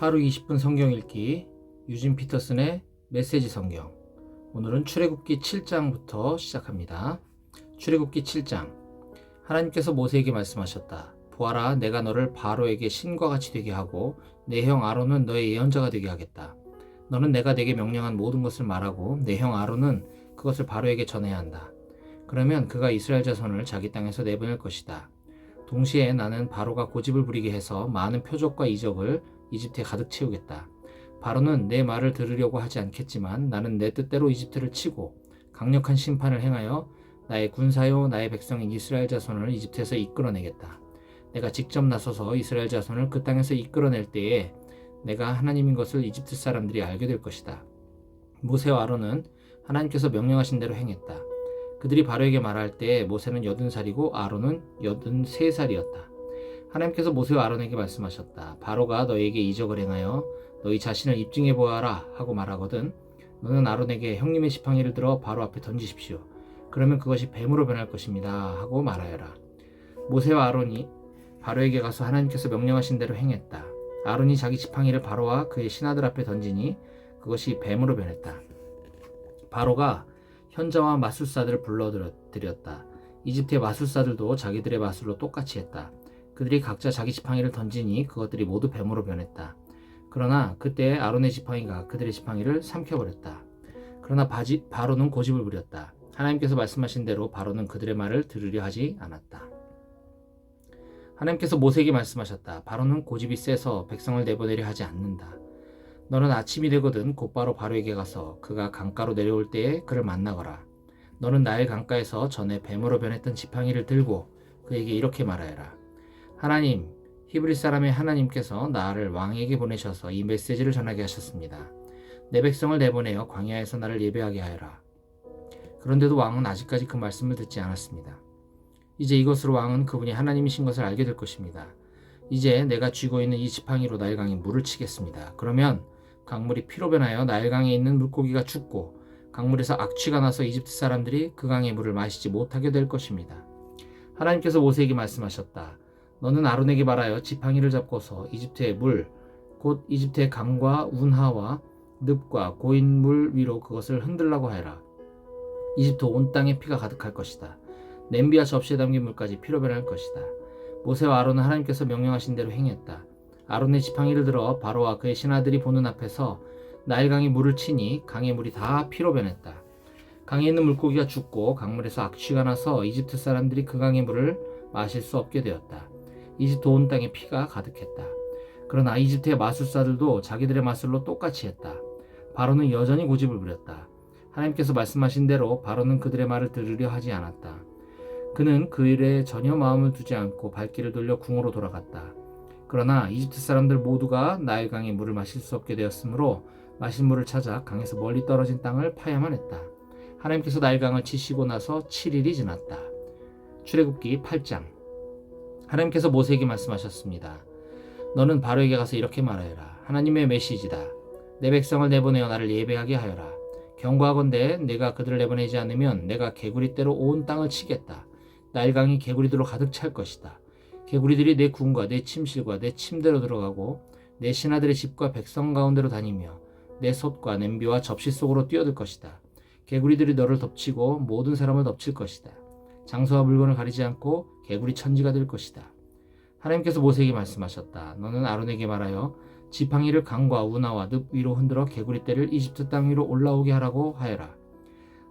하루 20분 성경 읽기 유진 피터슨의 메시지 성경. 오늘은 출애굽기 7장부터 시작합니다. 출애굽기 7장. 하나님께서 모세에게 말씀하셨다. 보아라, 내가 너를 바로에게 신과 같이 되게 하고 내 형 아론은 너의 예언자가 되게 하겠다. 너는 내가 내게 명령한 모든 것을 말하고 내 형 아론은 그것을 바로에게 전해야 한다. 그러면 그가 이스라엘 자손을 자기 땅에서 내보낼 것이다. 동시에 나는 바로가 고집을 부리게 해서 많은 표적과 이적을 이집트에 가득 채우겠다. 바로는 내 말을 들으려고 하지 않겠지만 나는 내 뜻대로 이집트를 치고 강력한 심판을 행하여 나의 군사요 나의 백성인 이스라엘 자손을 이집트에서 이끌어내겠다. 내가 직접 나서서 이스라엘 자손을 그 땅에서 이끌어낼 때에 내가 하나님인 것을 이집트 사람들이 알게 될 것이다. 모세와 아론은 하나님께서 명령하신 대로 행했다. 그들이 바로에게 말할 때 모세는 80살이고 아론은 83살이었다. 하나님께서 모세와 아론에게 말씀하셨다. 바로가 너에게 이적을 행하여 너희 자신을 입증해 보아라 하고 말하거든 너는 아론에게 형님의 지팡이를 들어 바로 앞에 던지십시오. 그러면 그것이 뱀으로 변할 것입니다 하고 말하여라. 모세와 아론이 바로에게 가서 하나님께서 명령하신 대로 행했다. 아론이 자기 지팡이를 바로와 그의 신하들 앞에 던지니 그것이 뱀으로 변했다. 바로가 현자와 마술사들을 불러들였다. 이집트의 마술사들도 자기들의 마술로 똑같이 했다. 그들이 각자 자기 지팡이를 던지니 그것들이 모두 뱀으로 변했다. 그러나 그때 아론의 지팡이가 그들의 지팡이를 삼켜버렸다. 그러나 바로는 고집을 부렸다. 하나님께서 말씀하신 대로 바로는 그들의 말을 들으려 하지 않았다. 하나님께서 모세에게 말씀하셨다. 바로는 고집이 세서 백성을 내보내려 하지 않는다. 너는 아침이 되거든 곧바로 바로에게 가서 그가 강가로 내려올 때에 그를 만나거라. 너는 나일 강가에서 전에 뱀으로 변했던 지팡이를 들고 그에게 이렇게 말하여라. 하나님, 히브리 사람의 하나님께서 나를 왕에게 보내셔서 이 메시지를 전하게 하셨습니다. 내 백성을 내보내어 광야에서 나를 예배하게 하여라. 그런데도 왕은 아직까지 그 말씀을 듣지 않았습니다. 이제 이것으로 왕은 그분이 하나님이신 것을 알게 될 것입니다. 이제 내가 쥐고 있는 이 지팡이로 나일강에 물을 치겠습니다. 그러면 강물이 피로 변하여 나일강에 있는 물고기가 죽고 강물에서 악취가 나서 이집트 사람들이 그 강의 물을 마시지 못하게 될 것입니다. 하나님께서 모세에게 말씀하셨다. 너는 아론에게 말하여 지팡이를 잡고서 이집트의 물, 곧 이집트의 강과 운하와 늪과 고인 물 위로 그것을 흔들라고 하여라. 이집트 온 땅에 피가 가득할 것이다. 냄비와 접시에 담긴 물까지 피로 변할 것이다. 모세와 아론은 하나님께서 명령하신 대로 행했다. 아론의 지팡이를 들어 바로와 그의 신하들이 보는 앞에서 나일강에 물을 치니 강의 물이 다 피로 변했다. 강에 있는 물고기가 죽고 강물에서 악취가 나서 이집트 사람들이 그 강의 물을 마실 수 없게 되었다. 이집트 온 땅에 피가 가득했다. 그러나 이집트의 마술사들도 자기들의 마술로 똑같이 했다. 바로는 여전히 고집을 부렸다. 하나님께서 말씀하신 대로 바로는 그들의 말을 들으려 하지 않았다. 그는 그 일에 전혀 마음을 두지 않고 발길을 돌려 궁으로 돌아갔다. 그러나 이집트 사람들 모두가 나일강의 물을 마실 수 없게 되었으므로 마실 물을 찾아 강에서 멀리 떨어진 땅을 파야만 했다. 하나님께서 나일강을 치시고 나서 7일이 지났다. 출애굽기 8장. 하나님께서 모세에게 말씀하셨습니다. 너는 바로에게 가서 이렇게 말하여라. 하나님의 메시지다. 내 백성을 내보내어 나를 예배하게 하여라. 경고하건대 내가 그들을 내보내지 않으면 내가 개구리떼로 온 땅을 치겠다. 나일강이 개구리들로 가득 찰 것이다. 개구리들이 내 궁과 내 침실과 내 침대로 들어가고 내 신하들의 집과 백성 가운데로 다니며 내 솥과 냄비와 접시 속으로 뛰어들 것이다. 개구리들이 너를 덮치고 모든 사람을 덮칠 것이다. 장소와 물건을 가리지 않고 개구리 천지가 될 것이다. 하나님께서 모세에게 말씀하셨다. 너는 아론에게 말하여 지팡이를 강과 운하와 늪 위로 흔들어 개구리떼를 이집트 땅 위로 올라오게 하라고 하여라.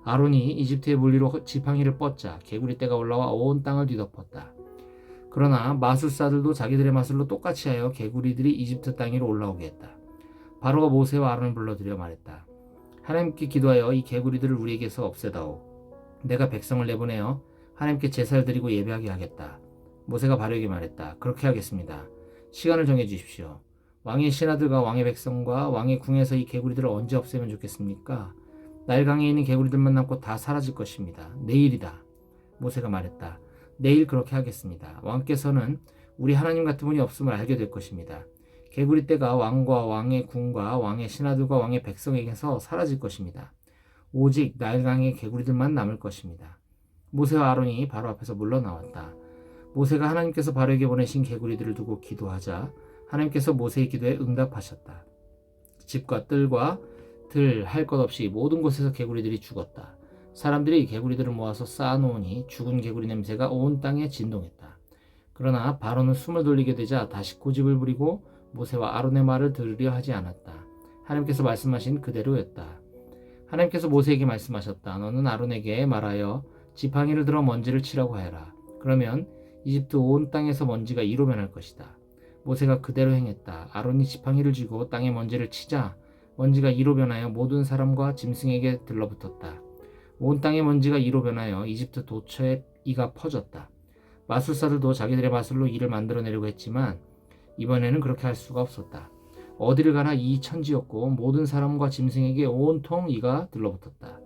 아론이 이집트의 물 위로 지팡이를 뻗자 개구리떼가 올라와 온 땅을 뒤덮었다. 그러나 마술사들도 자기들의 마술로 똑같이 하여 개구리들이 이집트 땅 위로 올라오게 했다. 바로가 모세와 아론을 불러들여 말했다. 하나님께 기도하여 이 개구리들을 우리에게서 없애다오. 내가 백성을 내보내어 하나님께 제사를 드리고 예배하게 하겠다. 모세가 바로에게 말했다. 그렇게 하겠습니다. 시간을 정해 주십시오. 왕의 신하들과 왕의 백성과 왕의 궁에서 이 개구리들을 언제 없애면 좋겠습니까? 나일강에 있는 개구리들만 남고 다 사라질 것입니다. 내일이다. 모세가 말했다. 내일 그렇게 하겠습니다. 왕께서는 우리 하나님 같은 분이 없음을 알게 될 것입니다. 개구리떼가 왕과 왕의 궁과 왕의 신하들과 왕의 백성에게서 사라질 것입니다. 오직 나일강의 개구리들만 남을 것입니다. 모세와 아론이 바로 앞에서 물러나왔다. 모세가 하나님께서 바로에게 보내신 개구리들을 두고 기도하자 하나님께서 모세의 기도에 응답하셨다. 집과 뜰과 들 할 것 없이 모든 곳에서 개구리들이 죽었다. 사람들이 개구리들을 모아서 쌓아놓으니 죽은 개구리 냄새가 온 땅에 진동했다. 그러나 바로는 숨을 돌리게 되자 다시 고집을 부리고 모세와 아론의 말을 들으려 하지 않았다. 하나님께서 말씀하신 그대로였다. 하나님께서 모세에게 말씀하셨다. 너는 아론에게 말하여 지팡이를 들어 먼지를 치라고 하여라. 그러면 이집트 온 땅에서 먼지가 이로 변할 것이다. 모세가 그대로 행했다. 아론이 지팡이를 쥐고 땅에 먼지를 치자 먼지가 이로 변하여 모든 사람과 짐승에게 들러붙었다. 온 땅의 먼지가 이로 변하여 이집트 도처에 이가 퍼졌다. 마술사들도 자기들의 마술로 이를 만들어내려고 했지만 이번에는 그렇게 할 수가 없었다. 어디를 가나 이 천지였고 모든 사람과 짐승에게 온통 이가 들러붙었다.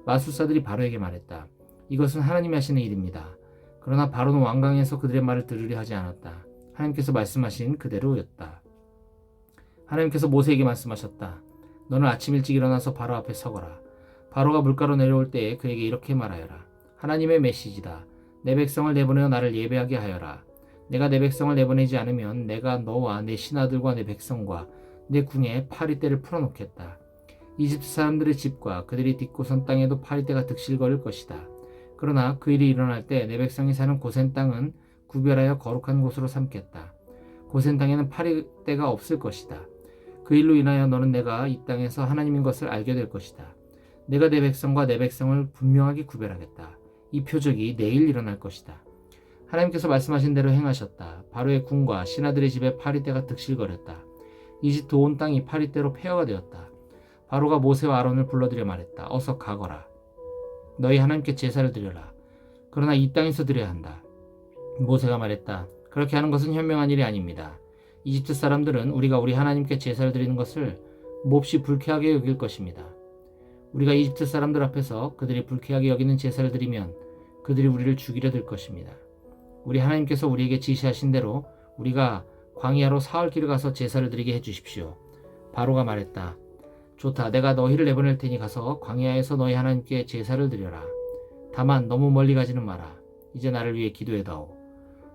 마술사들이 바로에게 말했다. 이것은 하나님이 하시는 일입니다. 그러나 바로는 완강해서 그들의 말을 들으려 하지 않았다. 하나님께서 말씀하신 그대로였다. 하나님께서 모세에게 말씀하셨다. 너는 아침 일찍 일어나서 바로 앞에 서거라. 바로가 물가로 내려올 때에 그에게 이렇게 말하여라. 하나님의 메시지다. 내 백성을 내보내어 나를 예배하게 하여라. 내가 내 백성을 내보내지 않으면 내가 너와 내 신하들과 내 백성과 내 궁에 파리떼를 풀어놓겠다. 이집트 사람들의 집과 그들이 딛고선 땅에도 파리떼가 득실거릴 것이다. 그러나 그 일이 일어날 때 내 백성이 사는 고센 땅은 구별하여 거룩한 곳으로 삼겠다. 고센 땅에는 파리떼가 없을 것이다. 그 일로 인하여 너는 내가 이 땅에서 하나님인 것을 알게 될 것이다. 내가 내 백성과 내 백성을 분명하게 구별하겠다. 이 표적이 내일 일어날 것이다. 하나님께서 말씀하신 대로 행하셨다. 바로의 궁과 신하들의 집에 파리떼가 득실거렸다. 이집트 온 땅이 파리떼로 폐허가 되었다. 바로가 모세와 아론을 불러들여 말했다. 어서 가거라. 너희 하나님께 제사를 드려라. 그러나 이 땅에서 드려야 한다. 모세가 말했다. 그렇게 하는 것은 현명한 일이 아닙니다. 이집트 사람들은 우리가 우리 하나님께 제사를 드리는 것을 몹시 불쾌하게 여길 것입니다. 우리가 이집트 사람들 앞에서 그들이 불쾌하게 여기는 제사를 드리면 그들이 우리를 죽이려 들 것입니다. 우리 하나님께서 우리에게 지시하신 대로 우리가 광야로 사흘 길을 가서 제사를 드리게 해주십시오. 바로가 말했다. 좋다. 내가 너희를 내보낼 테니 가서 광야에서 너희 하나님께 제사를 드려라. 다만 너무 멀리 가지는 마라. 이제 나를 위해 기도해다오.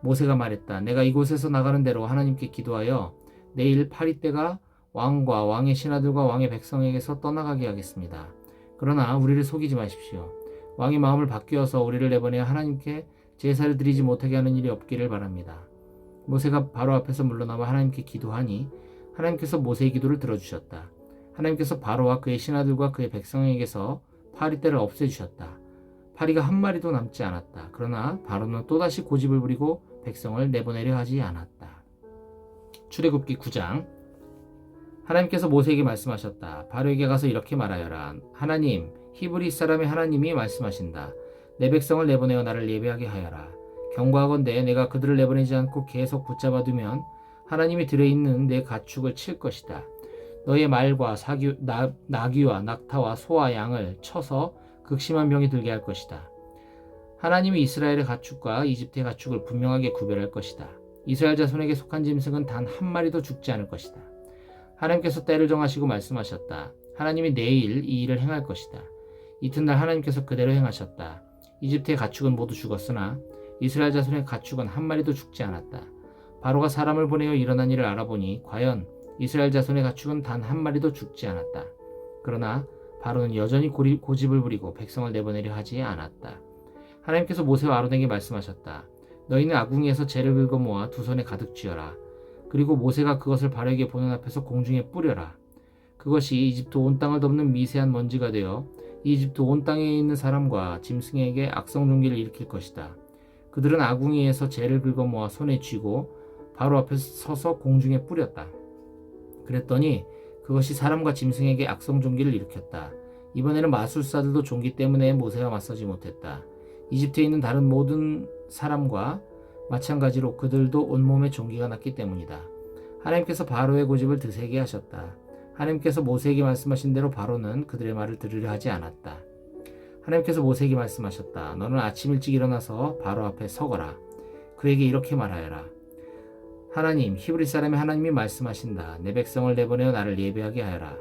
모세가 말했다. 내가 이곳에서 나가는 대로 하나님께 기도하여 내일 파리떼가 왕과 왕의 신하들과 왕의 백성에게서 떠나가게 하겠습니다. 그러나 우리를 속이지 마십시오. 왕의 마음을 바뀌어서 우리를 내보내어 하나님께 제사를 드리지 못하게 하는 일이 없기를 바랍니다. 모세가 바로 앞에서 물러나와 하나님께 기도하니 하나님께서 모세의 기도를 들어주셨다. 하나님께서 바로와 그의 신하들과 그의 백성에게서 파리떼를 없애주셨다. 파리가 한 마리도 남지 않았다. 그러나 바로는 또다시 고집을 부리고 백성을 내보내려 하지 않았다. 출애굽기 9장. 하나님께서 모세에게 말씀하셨다. 바로에게 가서 이렇게 말하여라. 하나님, 히브리 사람의 하나님이 말씀하신다. 내 백성을 내보내어 나를 예배하게 하여라. 경고하건대 내가 그들을 내보내지 않고 계속 붙잡아 두면 하나님이 들에 있는 내 가축을 칠 것이다. 너의 말과 나귀와 낙타와 소와 양을 쳐서 극심한 병이 들게 할 것이다. 하나님이 이스라엘의 가축과 이집트의 가축을 분명하게 구별할 것이다. 이스라엘 자손에게 속한 짐승은 단 한 마리도 죽지 않을 것이다. 하나님께서 때를 정하시고 말씀하셨다. 하나님이 내일 이 일을 행할 것이다. 이튿날 하나님께서 그대로 행하셨다. 이집트의 가축은 모두 죽었으나 이스라엘 자손의 가축은 한 마리도 죽지 않았다. 바로가 사람을 보내어 일어난 일을 알아보니 과연 이스라엘 자손의 가축은 단 한 마리도 죽지 않았다. 그러나 바로는 여전히 고집을 부리고 백성을 내보내려 하지 않았다. 하나님께서 모세와 아론에게 말씀하셨다. 너희는 아궁이에서 재를 긁어 모아 두 손에 가득 쥐어라. 그리고 모세가 그것을 바로에게 보는 앞에서 공중에 뿌려라. 그것이 이집트 온 땅을 덮는 미세한 먼지가 되어 이집트 온 땅에 있는 사람과 짐승에게 악성 종기를 일으킬 것이다. 그들은 아궁이에서 재를 긁어 모아 손에 쥐고 바로 앞에 서서 공중에 뿌렸다. 그랬더니 그것이 사람과 짐승에게 악성 종기를 일으켰다. 이번에는 마술사들도 종기 때문에 모세와 맞서지 못했다. 이집트에 있는 다른 모든 사람과 마찬가지로 그들도 온몸에 종기가 났기 때문이다. 하나님께서 바로의 고집을 드세게 하셨다. 하나님께서 모세에게 말씀하신 대로 바로는 그들의 말을 들으려 하지 않았다. 하나님께서 모세에게 말씀하셨다. 너는 아침 일찍 일어나서 바로 앞에 서거라. 그에게 이렇게 말하여라. 하나님, 히브리 사람의 하나님이 말씀하신다. 내 백성을 내보내어 나를 예배하게 하여라.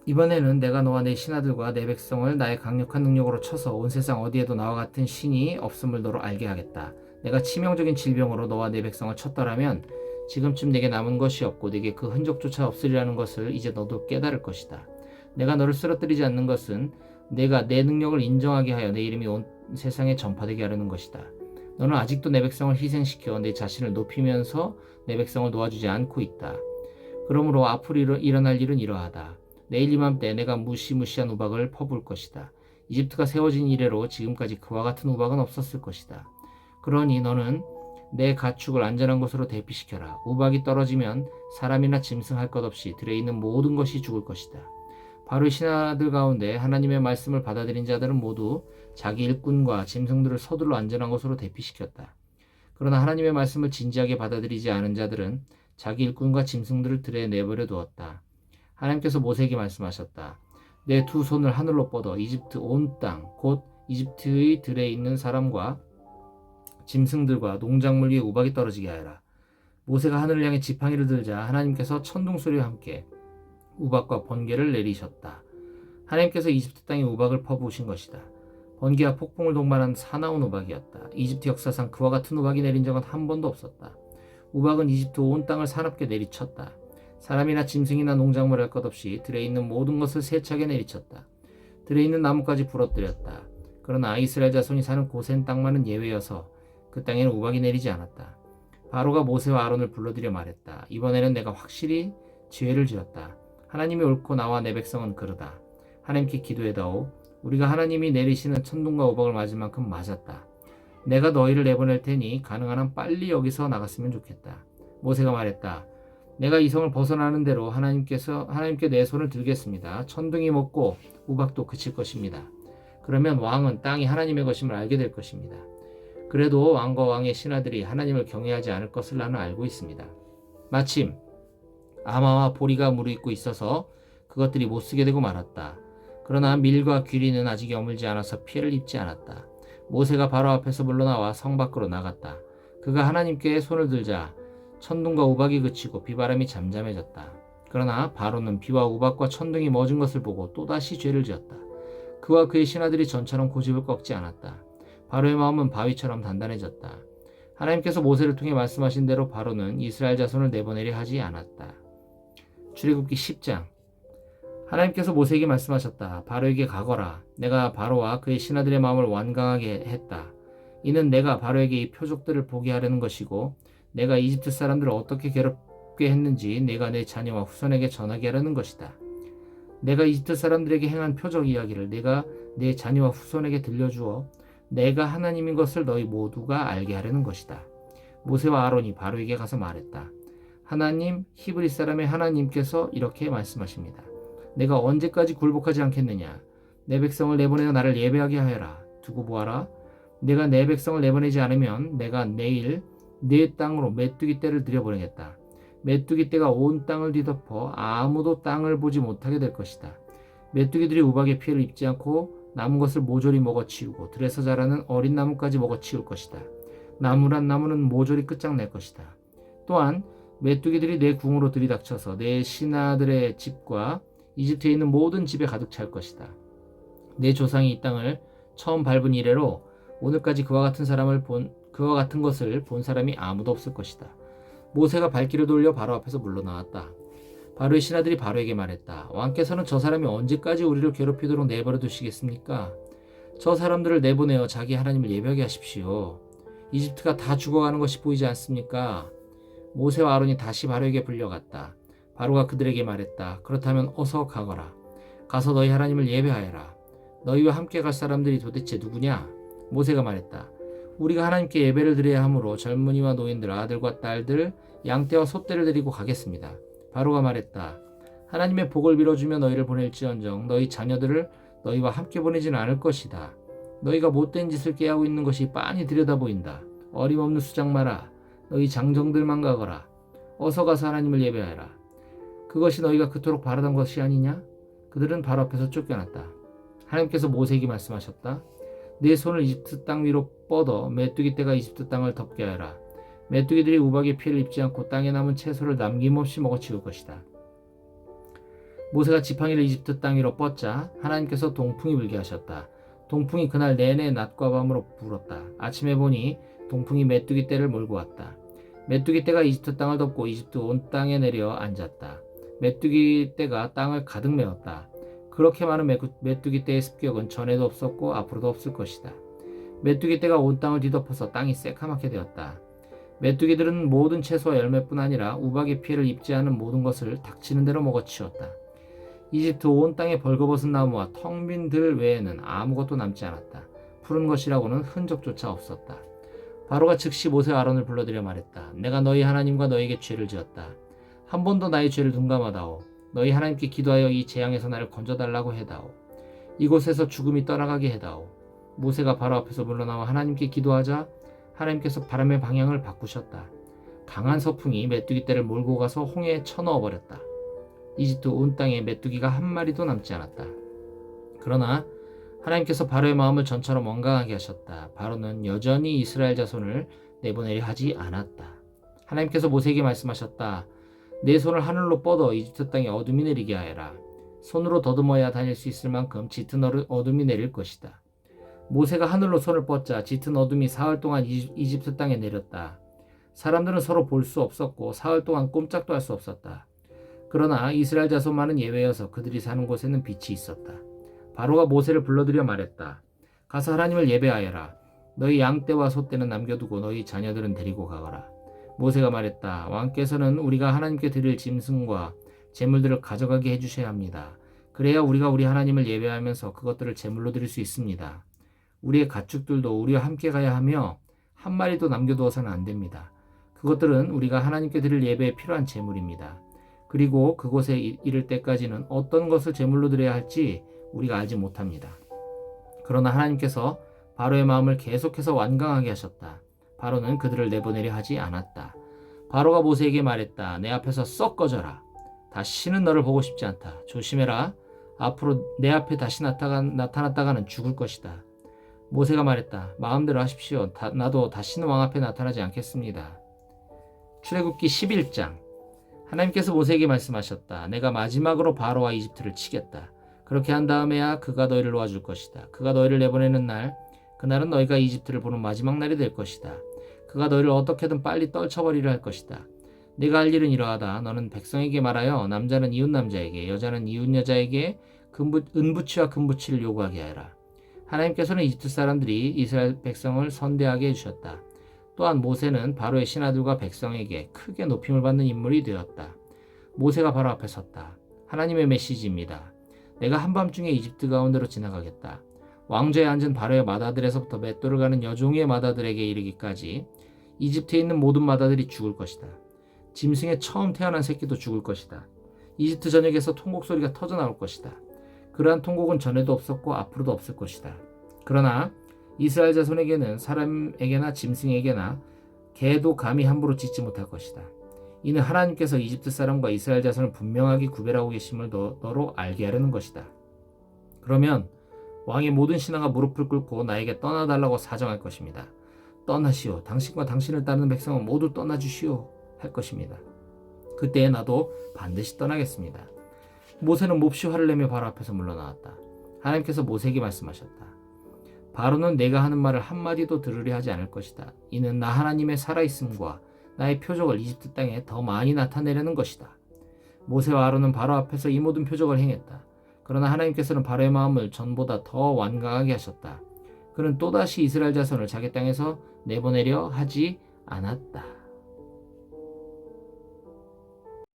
이번에는 내가 너와 내 신하들과 내 백성을 나의 강력한 능력으로 쳐서 온 세상 어디에도 나와 같은 신이 없음을 너로 알게 하겠다. 내가 치명적인 질병으로 너와 내 백성을 쳤더라면 지금쯤 내게 남은 것이 없고 내게 그 흔적조차 없으리라는 것을 이제 너도 깨달을 것이다. 내가 너를 쓰러뜨리지 않는 것은 내가 내 능력을 인정하게 하여 내 이름이 온 세상에 전파되게 하려는 것이다. 너는 아직도 내 백성을 희생시켜 내 자신을 높이면서 내 백성을 놓아주지 않고 있다. 그러므로 앞으로 일어날 일은 이러하다. 내일 이맘때 내가 무시무시한 우박을 퍼부을 것이다. 이집트가 세워진 이래로 지금까지 그와 같은 우박은 없었을 것이다. 그러니 너는 내 가축을 안전한 곳으로 대피시켜라. 우박이 떨어지면 사람이나 짐승 할 것 없이 들에 있는 모든 것이 죽을 것이다. 바로의 신하들 가운데 하나님의 말씀을 받아들인 자들은 모두 자기 일꾼과 짐승들을 서둘러 안전한 곳으로 대피시켰다. 그러나 하나님의 말씀을 진지하게 받아들이지 않은 자들은 자기 일꾼과 짐승들을 들에 내버려 두었다. 하나님께서 모세에게 말씀하셨다. 내 두 손을 하늘로 뻗어 이집트 온 땅, 곧 이집트의 들에 있는 사람과 짐승들과 농작물 위에 우박이 떨어지게 하여라. 모세가 하늘을 향해 지팡이를 들자 하나님께서 천둥 소리와 함께 우박과 번개를 내리셨다. 하나님께서 이집트 땅에 우박을 퍼부으신 것이다. 번개와 폭풍을 동반한 사나운 우박이었다. 이집트 역사상 그와 같은 우박이 내린 적은 한 번도 없었다. 우박은 이집트 온 땅을 사납게 내리쳤다. 사람이나 짐승이나 농작물 할 것 없이 들에 있는 모든 것을 세차게 내리쳤다. 들에 있는 나무까지 부러뜨렸다. 그러나 이스라엘 자손이 사는 고센 땅만은 예외여서 그 땅에는 우박이 내리지 않았다. 바로가 모세와 아론을 불러들여 말했다. 이번에는 내가 확실히 죄를 지었다. 하나님이 옳고 나와 내 백성은 그르다. 하나님께 기도해다오. 우리가 하나님이 내리시는 천둥과 우박을 맞을 만큼 맞았다. 내가 너희를 내보낼 테니 가능한 한 빨리 여기서 나갔으면 좋겠다. 모세가 말했다. 내가 이 성을 벗어나는 대로 하나님께 내 손을 들겠습니다. 천둥이 멎고 우박도 그칠 것입니다. 그러면 왕은 땅이 하나님의 것임을 알게 될 것입니다. 그래도 왕과 왕의 신하들이 하나님을 경외하지 않을 것을 나는 알고 있습니다. 마침 아마와 보리가 무르익고 있어서 그것들이 못쓰게 되고 말았다. 그러나 밀과 귀리는 아직 여물지 않아서 피해를 입지 않았다. 모세가 바로 앞에서 물러나와 성 밖으로 나갔다. 그가 하나님께 손을 들자 천둥과 우박이 그치고 비바람이 잠잠해졌다. 그러나 바로는 비와 우박과 천둥이 멎은 것을 보고 또다시 죄를 지었다. 그와 그의 신하들이 전처럼 고집을 꺾지 않았다. 바로의 마음은 바위처럼 단단해졌다. 하나님께서 모세를 통해 말씀하신 대로 바로는 이스라엘 자손을 내보내려 하지 않았다. 출애굽기 10장. 하나님께서 모세에게 말씀하셨다. 바로에게 가거라. 내가 바로와 그의 신하들의 마음을 완강하게 했다. 이는 내가 바로에게 이 표적들을 보게 하려는 것이고 내가 이집트 사람들을 어떻게 괴롭게 했는지 내가 내 자녀와 후손에게 전하게 하려는 것이다. 내가 이집트 사람들에게 행한 표적 이야기를 내가 내 자녀와 후손에게 들려주어 내가 하나님인 것을 너희 모두가 알게 하려는 것이다. 모세와 아론이 바로에게 가서 말했다. 하나님, 히브리 사람의 하나님께서 이렇게 말씀하십니다. 내가 언제까지 굴복하지 않겠느냐? 내 백성을 내보내어 나를 예배하게 하여라. 두고 보아라. 내가 내 백성을 내보내지 않으면 내가 내일 내 땅으로 메뚜기 떼를 들여보내겠다. 메뚜기 떼가 온 땅을 뒤덮어 아무도 땅을 보지 못하게 될 것이다. 메뚜기들이 우박의 피해를 입지 않고 남은 것을 모조리 먹어치우고 들에서 자라는 어린 나무까지 먹어치울 것이다. 나무란 나무는 모조리 끝장낼 것이다. 또한 메뚜기들이 내 궁으로 들이닥쳐서 내 신하들의 집과 이집트에 있는 모든 집에 가득 찰 것이다. 내 조상이 이 땅을 처음 밟은 이래로 오늘까지 그와 같은 것을 본 사람이 아무도 없을 것이다. 모세가 발길을 돌려 바로 앞에서 물러나왔다. 바로의 신하들이 바로에게 말했다. 왕께서는 저 사람이 언제까지 우리를 괴롭히도록 내버려 두시겠습니까? 저 사람들을 내보내어 자기 하나님을 예배하게 하십시오. 이집트가 다 죽어가는 것이 보이지 않습니까? 모세와 아론이 다시 바로에게 불려갔다. 바로가 그들에게 말했다. 그렇다면 어서 가거라. 가서 너희 하나님을 예배하여라. 너희와 함께 갈 사람들이 도대체 누구냐? 모세가 말했다. 우리가 하나님께 예배를 드려야 하므로 젊은이와 노인들, 아들과 딸들, 양떼와 소떼를 데리고 가겠습니다. 바로가 말했다. 하나님의 복을 빌어주며 너희를 보낼지언정 너희 자녀들을 너희와 함께 보내지는 않을 것이다. 너희가 못된 짓을 꾀하고 있는 것이 빤히 들여다 보인다. 어림없는 수장 마라. 너희 장정들만 가거라. 어서 가서 하나님을 예배하라. 그것이 너희가 그토록 바라던 것이 아니냐? 그들은 바로 앞에서 쫓겨났다. 하나님께서 모세에게 말씀하셨다. 내 손을 이집트 땅 위로 뻗어 메뚜기 떼가 이집트 땅을 덮게 하여라. 메뚜기들이 우박의 피해를 입지 않고 땅에 남은 채소를 남김없이 먹어치울 것이다. 모세가 지팡이를 이집트 땅 위로 뻗자 하나님께서 동풍이 불게 하셨다. 동풍이 그날 내내 낮과 밤으로 불었다. 아침에 보니 동풍이 메뚜기 떼를 몰고 왔다. 메뚜기 떼가 이집트 땅을 덮고 이집트 온 땅에 내려 앉았다. 메뚜기 떼가 땅을 가득 메웠다. 그렇게 많은 메뚜기 떼의 습격은 전에도 없었고 앞으로도 없을 것이다. 메뚜기 떼가 온 땅을 뒤덮어서 땅이 새카맣게 되었다. 메뚜기들은 모든 채소와 열매뿐 아니라 우박의 피해를 입지 않은 모든 것을 닥치는 대로 먹어치웠다. 이집트 온 땅에 벌거벗은 나무와 텅 빈 들 외에는 아무것도 남지 않았다. 푸른 것이라고는 흔적조차 없었다. 바로가 즉시 모세와 아론을 불러들여 말했다. 내가 너희 하나님과 너희에게 죄를 지었다. 한 번도 나의 죄를 둔감하다오. 너희 하나님께 기도하여 이 재앙에서 나를 건져달라고 해다오. 이곳에서 죽음이 떠나가게 해다오. 모세가 바로 앞에서 물러나와 하나님께 기도하자 하나님께서 바람의 방향을 바꾸셨다. 강한 서풍이 메뚜기 떼를 몰고 가서 홍해에 쳐넣어 버렸다. 이집트 온 땅에 메뚜기가 한 마리도 남지 않았다. 그러나 하나님께서 바로의 마음을 전처럼 원강하게 하셨다. 바로는 여전히 이스라엘 자손을 내보내려 하지 않았다. 하나님께서 모세에게 말씀하셨다. 내 손을 하늘로 뻗어 이집트 땅에 어둠이 내리게 하여라. 손으로 더듬어야 다닐 수 있을 만큼 짙은 어둠이 내릴 것이다. 모세가 하늘로 손을 뻗자 짙은 어둠이 사흘 동안 이집트 땅에 내렸다. 사람들은 서로 볼 수 없었고 사흘 동안 꼼짝도 할 수 없었다. 그러나 이스라엘 자손만은 예외여서 그들이 사는 곳에는 빛이 있었다. 바로가 모세를 불러들여 말했다. 가서 하나님을 예배하여라. 너희 양떼와 소떼는 남겨두고 너희 자녀들은 데리고 가거라. 모세가 말했다. 왕께서는 우리가 하나님께 드릴 짐승과 제물들을 가져가게 해주셔야 합니다. 그래야 우리가 우리 하나님을 예배하면서 그것들을 제물로 드릴 수 있습니다. 우리의 가축들도 우리와 함께 가야 하며 한 마리도 남겨두어서는 안 됩니다. 그것들은 우리가 하나님께 드릴 예배에 필요한 제물입니다. 그리고 그곳에 이를 때까지는 어떤 것을 제물로 드려야 할지 우리가 알지 못합니다. 그러나 하나님께서 바로의 마음을 계속해서 완강하게 하셨다. 바로는 그들을 내보내려 하지 않았다. 바로가 모세에게 말했다. 내 앞에서 썩 꺼져라. 다시는 너를 보고 싶지 않다. 조심해라. 앞으로 내 앞에 다시 나타났다가는 죽을 것이다. 모세가 말했다. 마음대로 하십시오. 나도 다시는 왕 앞에 나타나지 않겠습니다. 출애굽기 11장. 하나님께서 모세에게 말씀하셨다. 내가 마지막으로 바로와 이집트를 치겠다. 그렇게 한 다음에야 그가 너희를 놓아줄 것이다. 그가 너희를 내보내는 날, 그날은 너희가 이집트를 보는 마지막 날이 될 것이다. 그가 너희를 어떻게든 빨리 떨쳐버리려 할 것이다. 네가 할 일은 이러하다. 너는 백성에게 말하여 남자는 이웃 남자에게, 여자는 이웃 여자에게 은부치와 금부치를 요구하게 하여라. 하나님께서는 이집트 사람들이 이스라엘 백성을 선대하게 해주셨다. 또한 모세는 바로의 신하들과 백성에게 크게 높임을 받는 인물이 되었다. 모세가 바로 앞에 섰다. 하나님의 메시지입니다. 내가 한밤중에 이집트 가운데로 지나가겠다. 왕좌에 앉은 바로의 마다들에서부터 맷돌을 가는 여종의 마다들에게 이르기까지 이집트에 있는 모든 마다들이 죽을 것이다. 짐승의 처음 태어난 새끼도 죽을 것이다. 이집트 전역에서 통곡 소리가 터져 나올 것이다. 그러한 통곡은 전에도 없었고 앞으로도 없을 것이다. 그러나 이스라엘 자손에게는 사람에게나 짐승에게나 개도 감히 함부로 짖지 못할 것이다. 이는 하나님께서 이집트 사람과 이스라엘 자손을 분명하게 구별하고 계심을 너로 알게 하려는 것이다. 그러면 왕의 모든 신하가 무릎을 꿇고 나에게 떠나달라고 사정할 것입니다. 떠나시오. 당신과 당신을 따르는 백성은 모두 떠나주시오. 할 것입니다. 그때 나도 반드시 떠나겠습니다. 모세는 몹시 화를 내며 바로 앞에서 물러나왔다. 하나님께서 모세에게 말씀하셨다. 바로는 내가 하는 말을 한마디도 들으려 하지 않을 것이다. 이는 나 하나님의 살아있음과 나의 표적을 이집트 땅에 더 많이 나타내려는 것이다. 모세와 아론은 바로 앞에서 이 모든 표적을 행했다. 그러나 하나님께서는 바로의 마음을 전보다 더 완강하게 하셨다. 그는 또다시 이스라엘 자손을 자기 땅에서 내보내려 하지 않았다.